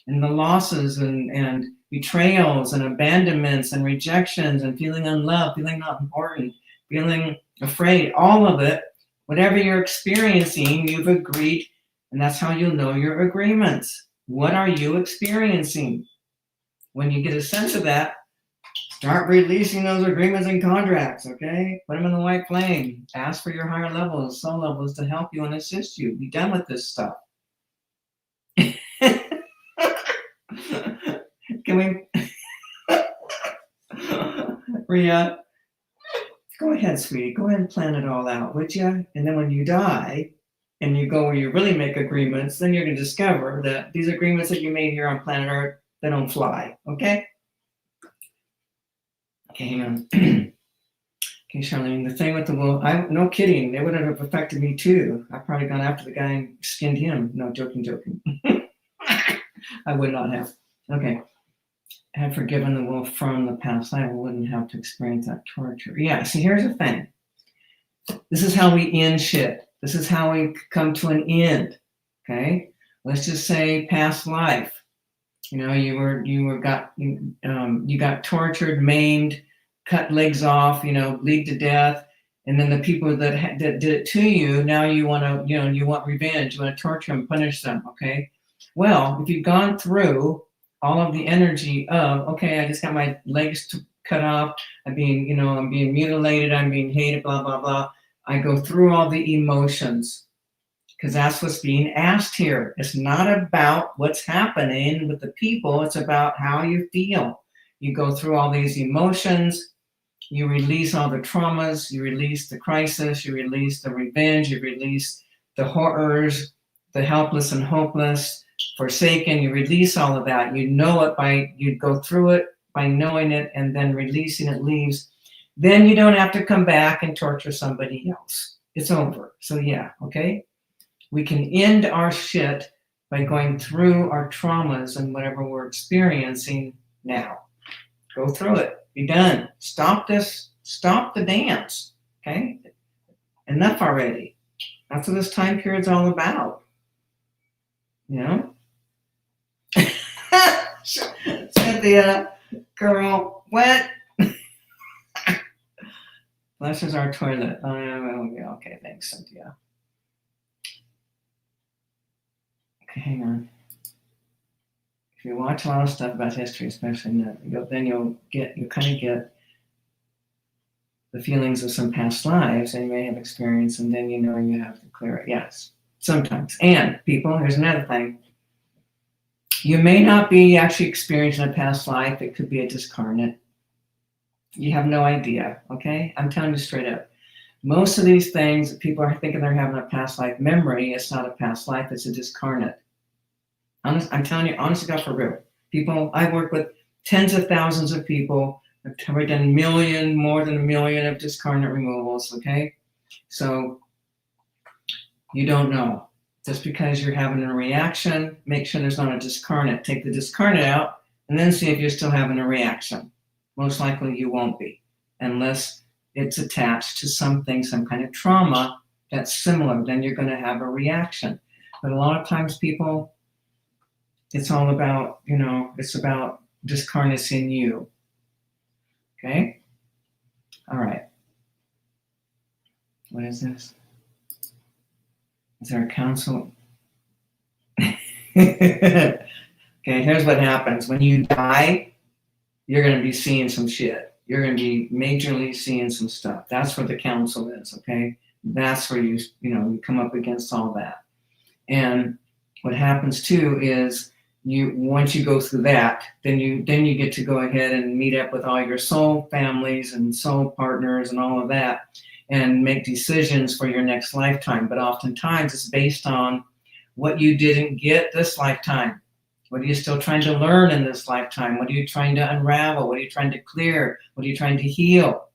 and the losses and betrayals and abandonments and rejections and feeling unloved, feeling not important, feeling afraid, all of it, whatever you're experiencing, you've agreed, and that's how you'll know your agreements. What are you experiencing? When you get a sense of that, start releasing those agreements and contracts, okay? Put them in the white flame. Ask for your higher levels, soul levels to help you and assist you. Be done with this stuff. Can we... Rhea, go ahead, sweetie. Go ahead and plan it all out, would you? And then when you die and you go where you really make agreements, then you're going to discover that these agreements that you made here on planet Earth, they don't fly, okay? Okay, hang on. Okay, Charlene, the thing with the wolf, no kidding, it would have affected me too. I've probably gone after the guy and skinned him. No, joking. I would not have. Okay. Had forgiven the wolf from the past, I wouldn't have to experience that torture. Yeah, see, here's the thing. This is how we end shit. This is how we come to an end, okay? Let's just say past life. You got tortured, maimed, cut legs off, bleed to death, and then the people that did it to you, now you want to, you want revenge, you want to torture them, punish them, okay? Well, if you've gone through all of the energy of, okay, I just got my legs cut off, I'm being mutilated, I'm being hated, blah, blah, blah. I go through all the emotions. Because that's what's being asked here. It's not about what's happening with the people. It's about how you feel. You go through all these emotions. You release all the traumas. You release the crisis. You release the revenge. You release the horrors, the helpless and hopeless, forsaken. You release all of that. You know it you go through it by knowing it and then releasing it leaves. Then you don't have to come back and torture somebody else. It's over. So yeah, okay? We can end our shit by going through our traumas and whatever we're experiencing now. Go through it. Be done. Stop this. Stop the dance. Okay? Enough already. That's what this time period's all about. Cynthia, girl, what? Flushes our toilet. Okay, thanks, Cynthia. Okay, hang on. If you watch a lot of stuff about history, especially then you'll kind of get the feelings of some past lives and you may have experienced, and then you have to clear it. Yes, sometimes. And people, here's another thing. You may not be actually experiencing a past life. It could be a discarnate. You have no idea, okay? I'm telling you straight up. Most of these things that people are thinking they're having a past life memory, it's not a past life, it's a discarnate. I'm telling you, honest to God, for real. People, I work with tens of thousands of people. I've probably done more than a million of discarnate removals, okay? So you don't know. Just because you're having a reaction, make sure there's not a discarnate. Take the discarnate out and then see if you're still having a reaction. Most likely you won't be, unless it's attached to something, some kind of trauma that's similar. Then you're going to have a reaction. But a lot of times people, it's all about, it's about discarnates in you. Okay? All right. What is this? Is there a council? Okay, here's what happens. When you die, you're going to be seeing some shit. You're going to be majorly seeing some stuff. That's what the council is, okay? That's where you come up against all that. And what happens too is once you go through that, then you get to go ahead and meet up with all your soul families and soul partners and all of that and make decisions for your next lifetime. But oftentimes it's based on what you didn't get this lifetime. What are you still trying to learn in this lifetime? What are you trying to unravel? What are you trying to clear? What are you trying to heal?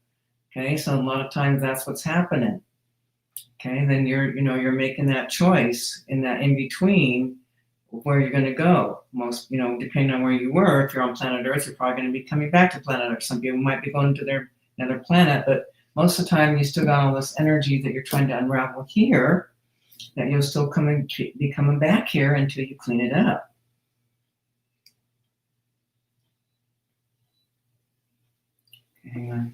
Okay, so a lot of times that's what's happening. Okay, then you're making that choice in that in between where you're going to go. Most, depending on where you were, if you're on planet Earth, you're probably going to be coming back to planet Earth. Some people might be going to another planet, but most of the time you still got all this energy that you're trying to unravel here, that you'll still be coming back here until you clean it up. Hang on.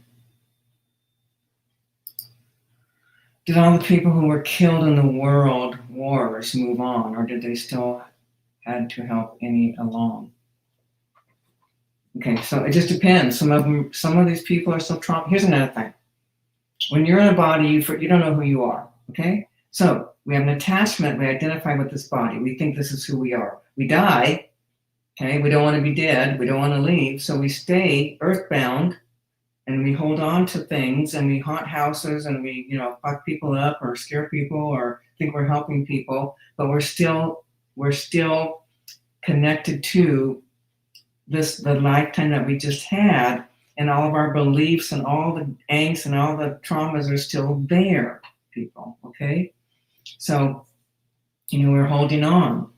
Did all the people who were killed in the world wars move on, or did they still had to help any along? Okay, so it just depends. Some of these people are still traumatized. Here's another thing. When you're in a body, you don't know who you are, okay? So we have an attachment. We identify with this body. We think this is who we are. We die, okay? We don't want to be dead. We don't want to leave. So we stay earthbound, and we hold on to things, and we haunt houses, and we, fuck people up or scare people or think we're helping people, but we're still connected to the lifetime that we just had, and all of our beliefs and all the angst and all the traumas are still there, people, okay? So, we're holding on.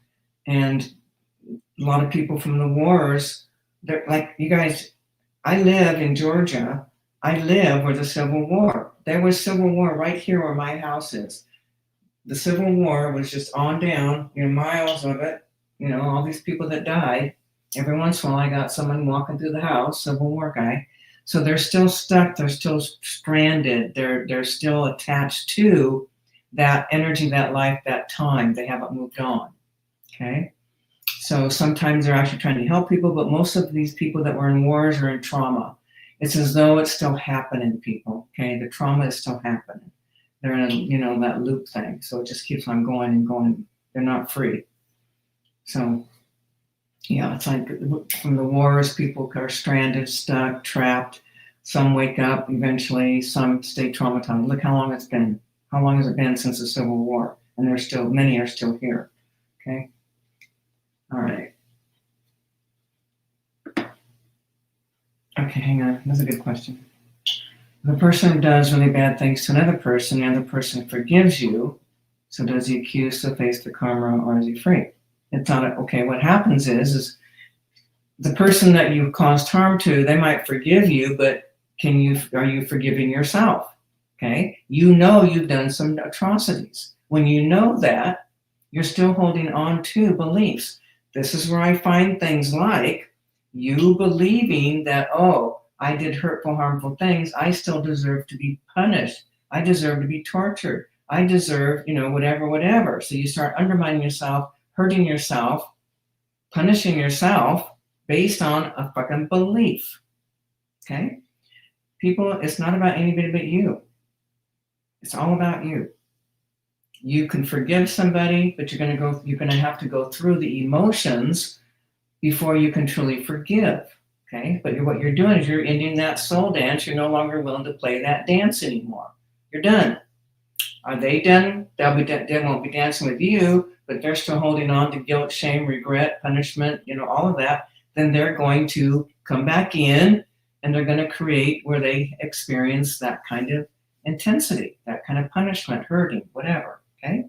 And a lot of people from the wars, they're like, you guys, I live in Georgia. I live where the Civil War. There was Civil War right here where my house is. The Civil War was just on down, miles of it. All these people that died. Every once in a while, I got someone walking through the house, Civil War guy. So they're still stuck. They're still stranded. They're still attached to that energy, that life, that time. They haven't moved on. Okay. So sometimes they're actually trying to help people, but most of these people that were in wars are in trauma. It's as though it's still happening, people. Okay, the trauma is still happening. They're in that loop thing. So it just keeps on going and going. They're not free. So yeah, it's like from the wars, people are stranded, stuck, trapped. Some wake up eventually. Some stay traumatized. Look how long it's been. How long has it been since the Civil War? And many are still here. Okay. All right. Okay, hang on. That's a good question. The person does really bad things to another person, the other person forgives you. So does he accuse to face the karma, or is he free? It's not okay. What happens is the person that you caused harm to, they might forgive you, but are you forgiving yourself? Okay, you've done some atrocities. When you know that, you're still holding on to beliefs. This is where I find things like you believing that, oh, I did hurtful, harmful things, I still deserve to be punished. I deserve to be tortured. I deserve, whatever. So you start undermining yourself, hurting yourself, punishing yourself based on a fucking belief. Okay? People, it's not about anybody but you. It's all about you. You can forgive somebody, but you're going to have to go through the emotions before you can truly forgive. Okay? But what you're doing is you're ending that soul dance. You're no longer willing to play that dance anymore. You're done. Are they done? They won't be dancing with you, but they're still holding on to guilt, shame, regret, punishment, all of that. Then they're going to come back in and they're going to create where they experience that kind of intensity, that kind of punishment, hurting, whatever. Okay?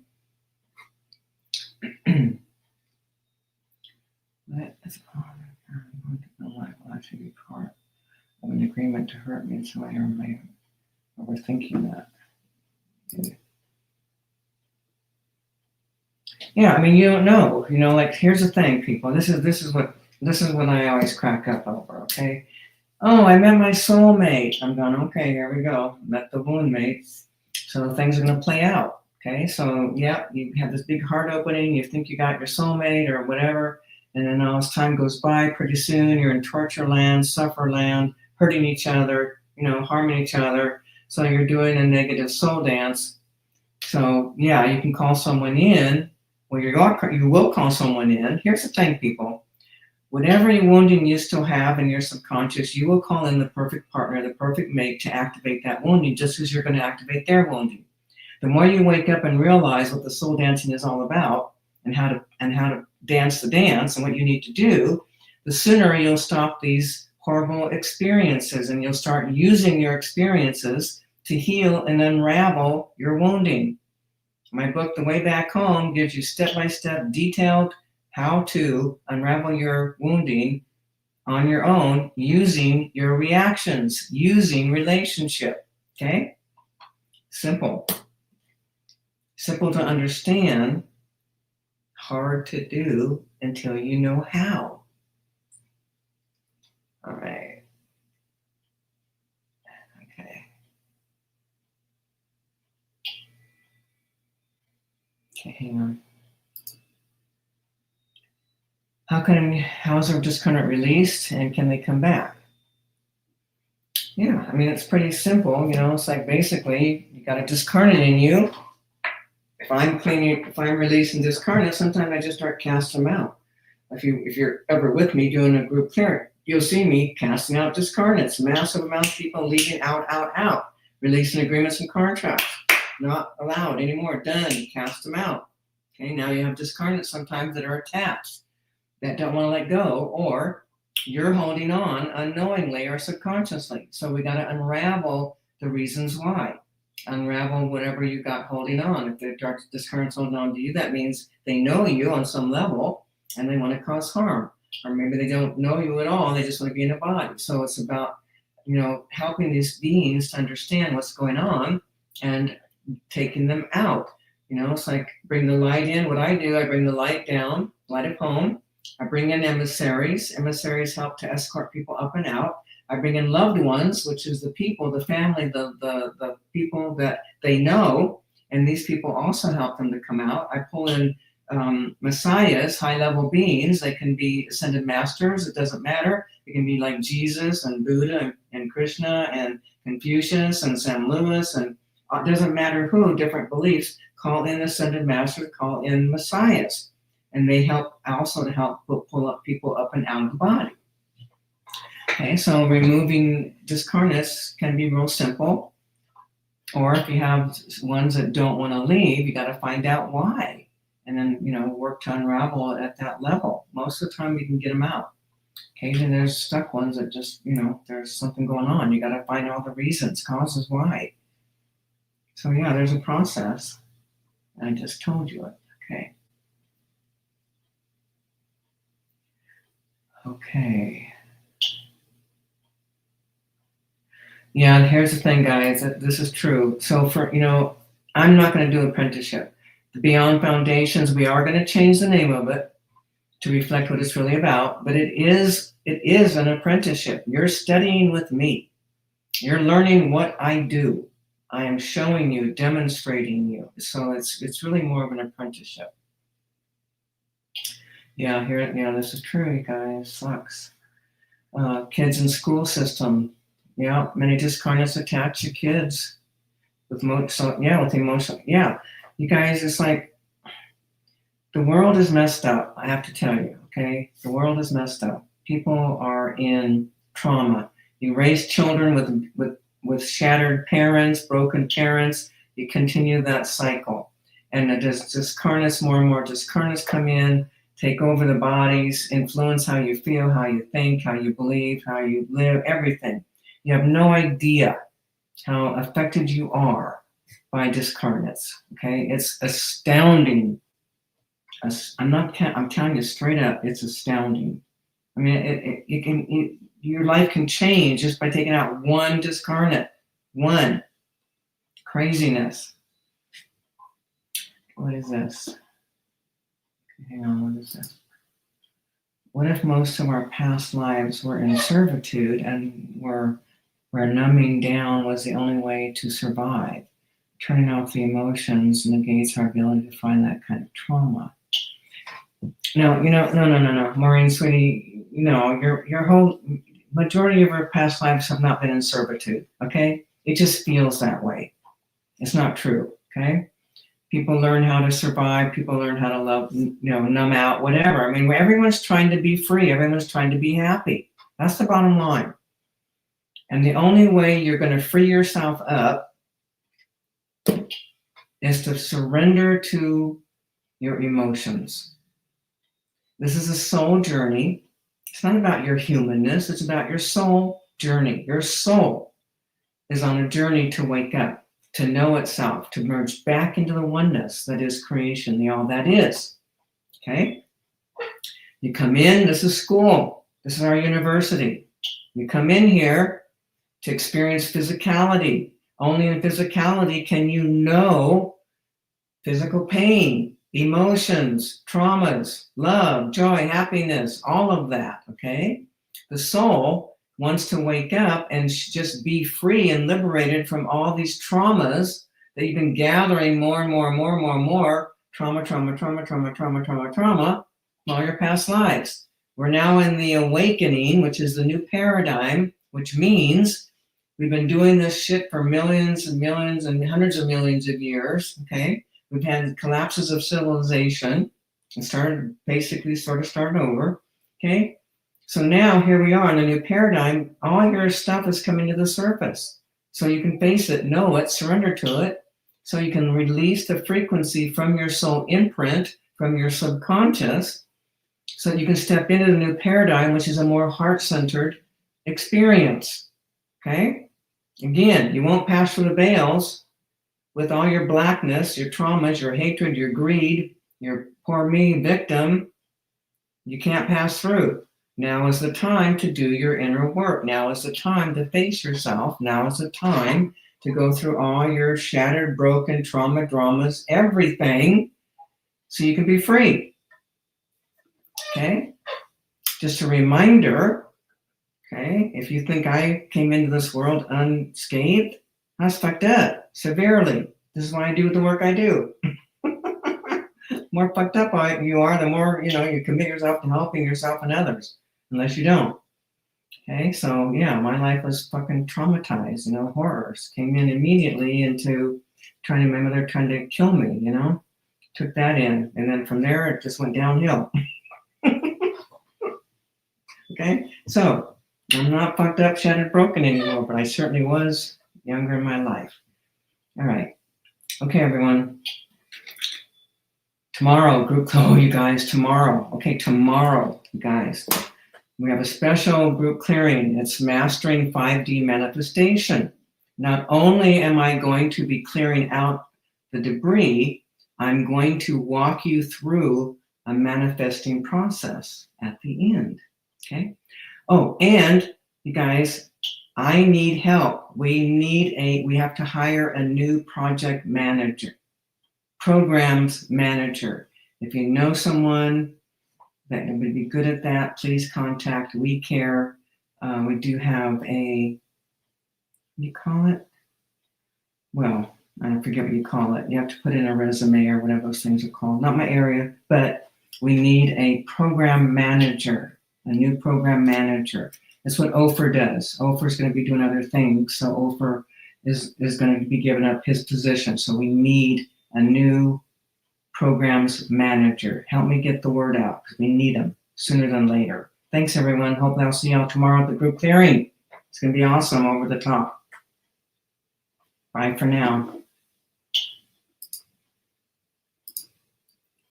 That is actually be part of an agreement to hurt me, so I am overthinking that. Yeah, I mean, you don't know. Like, here's the thing, people. This is what I always crack up over. Okay. Oh, I met my soulmate. I'm going, okay, here we go. Met the wound mate. So things are going to play out. Okay. So yeah, you have this big heart opening. You think you got your soulmate or whatever, and then as time goes by, pretty soon you're in torture land, suffer land, hurting each other, harming each other. So you're doing a negative soul dance. So yeah, you can call someone in. Well, you will call someone in. Here's the thing, people. Whatever wounding you still have in your subconscious, you will call in the perfect partner, the perfect mate to activate that wounding, just as you're going to activate their wounding. The more you wake up and realize what the soul dancing is all about and how to dance the dance and what you need to do, the sooner you'll stop these horrible experiences and you'll start using your experiences to heal and unravel your wounding. My book, The Way Back Home, gives you step-by-step detailed how to unravel your wounding on your own using your reactions, using relationship. Okay? Simple. Simple to understand, hard to do until you know how. All right. Okay. Okay, hang on. How is their discurrent released and can they come back? Yeah, I mean, it's pretty simple. It's like basically you got a discarnate in you. If I'm releasing discarnate, sometimes I just start casting them out. If you're ever with me doing a group clearing, you'll see me casting out discarnates, massive amounts of people leaving out, releasing agreements and contracts. Not allowed anymore, done, cast them out. Okay, now you have discarnates sometimes that are attached, that don't want to let go, or you're holding on unknowingly or subconsciously. So we got to unravel the reasons why. Unravel whatever you got holding on. If the dark discarnate's holding on to you, that means they know you on some level and they want to cause harm. Or maybe they don't know you at all, they just want to be in a body. So it's about, helping these beings to understand what's going on and taking them out. It's like bring the light in. What I do, I bring the light down, light of home. I bring in emissaries. Emissaries help to escort people up and out. I bring in loved ones, which is the people, the family, the people that they know, and these people also help them to come out. I pull in messiahs, high-level beings. They can be ascended masters. It doesn't matter. It can be like Jesus and Buddha and Krishna and Confucius and Sam Lewis, and it doesn't matter who, different beliefs. Call in ascended masters, call in messiahs. And they help also to help pull up people up and out of the body. Okay, so removing discarnates can be real simple. Or if you have ones that don't want to leave, you got to find out why. And then, work to unravel it at that level. Most of the time you can get them out. Occasionally there's stuck ones that just, there's something going on. You got to find all the reasons, causes why. So yeah, there's a process. I just told you it. Okay. Okay. Yeah, and here's the thing, guys. This is true. So for, I'm not going to do apprenticeship. The Beyond Foundations, we are going to change the name of it. to reflect what it's really about. But it is an apprenticeship. You're studying with me. You're learning what I do. I am showing you, demonstrating you. So it's really more of an apprenticeship. Yeah, here, this is true, you guys. Sucks. Kids in school system. Yeah, many discarnates attach to kids with emotional. Yeah, you guys, it's like the world is messed up. I have to tell you, okay? The world is messed up. People are in trauma. You raise children with shattered parents, broken parents. You continue that cycle, and the discarnates, more and more discarnates come in, take over the bodies, influence how you feel, how you think, how you believe, how you live, everything. You have no idea how affected you are by discarnates. Okay, it's astounding. I'm telling you straight up, it's astounding. I mean, your life can change just by taking out one discarnate. One. Craziness. What is this? Hang on, what is this? What if most of our past lives were in servitude and where numbing down was the only way to survive? Turning off the emotions negates our ability to find that kind of trauma. No, no. Maureen, sweetie, your whole majority of our past lives have not been in servitude, okay? It just feels that way. It's not true, okay? People learn how to survive. People learn how to love, numb out, whatever. I mean, everyone's trying to be free. Everyone's trying to be happy. That's the bottom line. And the only way you're going to free yourself up is to surrender to your emotions. This is a soul journey. It's not about your humanness. It's about your soul journey. Your soul is on a journey to wake up, to know itself, to merge back into the oneness that is creation, the all that is. Okay? You come in, this is school. This is our university. You come in here to experience physicality. Only in physicality can you know physical pain, emotions, traumas, love, joy, happiness, all of that, okay? The soul wants to wake up and just be free and liberated from all these traumas that you've been gathering more and more, trauma, all your past lives. We're now in the awakening, which is the new paradigm, which means we've been doing this shit for millions and millions and hundreds of millions of years, okay? We've had collapses of civilization and started over, okay? So now here we are in a new paradigm. All your stuff is coming to the surface. So you can face it, know it, surrender to it, so you can release the frequency from your soul imprint, from your subconscious, so that you can step into the new paradigm, which is a more heart-centered experience, okay? Again, you won't pass through the veils with all your blackness, your traumas, your hatred, your greed, your poor me victim. You can't pass through. Now is the time to do your inner work. Now is the time to face yourself. Now is the time to go through all your shattered, broken trauma, dramas, everything, so you can be free. Okay? Just a reminder, okay, if you think I came into this world unscathed, that's fucked up, severely. This is why I do the work I do. More fucked up you are, the more, you commit yourself to helping yourself and others, unless you don't. Okay, so yeah, my life was fucking traumatized, horrors. Came in immediately into my mother trying to kill me, took that in. And then from there, it just went downhill. Okay, so I'm not fucked up, shattered, broken anymore, but I certainly was younger in my life. All right. Okay, everyone. Tomorrow, you guys, tomorrow. Okay, tomorrow, you guys. We have a special group clearing. It's Mastering 5D Manifestation. Not only am I going to be clearing out the debris, I'm going to walk you through a manifesting process at the end. Okay? Oh, and you guys, I need help. We have to hire a new project manager, programs manager. If you know someone, that would be good at that, please contact We Care. We do have a, what do you call it? Well, I forget what you call it. You have to put in a resume or whatever those things are called. Not my area, but we need a program manager, a new program manager. That's what Ofer does. Ofer's going to be doing other things, so Ofer is going to be giving up his position. So we need a new programs manager. Help me get the word out, because we need them sooner than later. Thanks, everyone. Hope I'll see y'all tomorrow at the group clearing. It's going to be awesome, over the top. Bye for now.